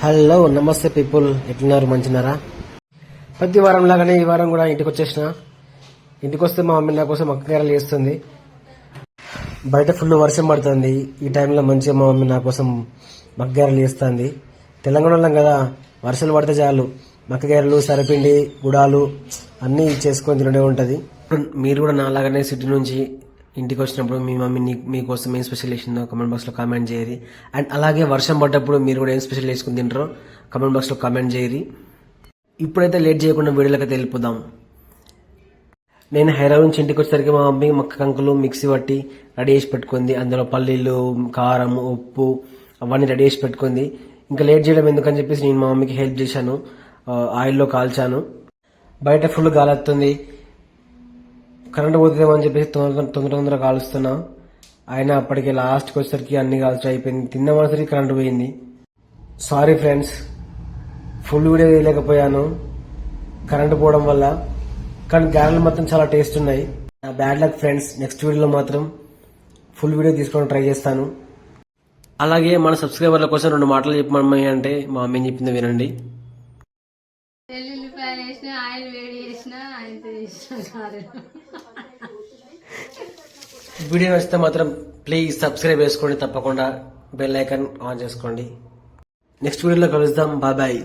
Hello నమస్తే people, ఎట్లున్నారు? మంచిన్నారా? ప్రతి వారం లాగానే ఈ వారం కూడా ఇంటికి వచ్చేసిన. ఇంటికి వస్తే మా మమ్మీ నా కోసం మక్కగారలు చేస్తుంది. బయట ఫుల్ వర్షం పడుతుంది. ఈ టైంలో మంచిగా మా మమ్మీ నా కోసం మక్కగారలు చేస్తుంది. తెలంగాణలో కదా వర్షాలు పడితే చాలు మక్కగారలు, సరపిండి, గుడాలు అన్నీ చేసుకొని తినడే ఉంటుంది. మీరు కూడా నాలాగానే సిటీ నుంచి ఇంటికి వచ్చినప్పుడు మీ మమ్మీ మీకోసం ఏం స్పెషల్ చేసిందో కమెంట్ బాక్స్లో కామెంట్ చేయరి. అండ్ అలాగే వర్షం పడ్డప్పుడు మీరు కూడా ఏం స్పెషల్ చేసుకుని తింటారో కమెంట్ బాక్స్లో కామెంట్ చేయరి. ఇప్పుడైతే లేట్ చేయకుండా వీడియోలోకి వెళ్ళిపోదాం. నేను హైదరాబాద్ నుంచి ఇంటికి వచ్చేసరికి మా మమ్మీ మక్క కంకులు మిక్సీ పట్టి రెడీ చేసి పెట్టుకుంది. అందులో పల్లీలు, కారం, ఉప్పు అవన్నీ రెడీ చేసి పెట్టుకుంది. ఇంకా లేట్ చేయడం ఎందుకని చెప్పేసి నేను మా మమ్మీకి హెల్ప్ చేశాను. ఆయిల్లో కాల్చాను. బయట ఫుల్ గాలి వస్తుంది. కరెంట్ పోతుందేమని చెప్పేసి తొందర కాలుస్తున్నా. అయినా అప్పటికి లాస్ట్కి వచ్చేసరికి అన్ని కాల్చి అయిపోయింది. తిన్న మనసరికి కరెంట్ పోయింది. సారీ ఫ్రెండ్స్, ఫుల్ వీడియో వేయలేకపోయాను కరెంట్ పోవడం వల్ల. కానీ గారెలు మాత్రం చాలా టేస్ట్ ఉన్నాయి. బ్యాడ్ లక్ ఫ్రెండ్స్, నెక్స్ట్ వీడియోలో మాత్రం ఫుల్ వీడియో తీసుకోవడం ట్రై చేస్తాను. అలాగే మన సబ్స్క్రైబర్ల కోసం 2 మాటలు చెప్పమని అంటే మా మమ్మీ చెప్పింది వినండి. ఎల్లుల్లిపాయలు వేసిన, ఆయిల్ వేడి చేసిన, ఆయనతో చేసిన. వీడియో నచ్చితే మాత్రం ప్లీజ్ సబ్స్క్రైబ్ చేసుకోండి, తప్పకుండా బెల్ ఐకాన్ ఆన్ చేసుకోండి. నెక్స్ట్ వీడియోలో కలుద్దాం. Bye bye.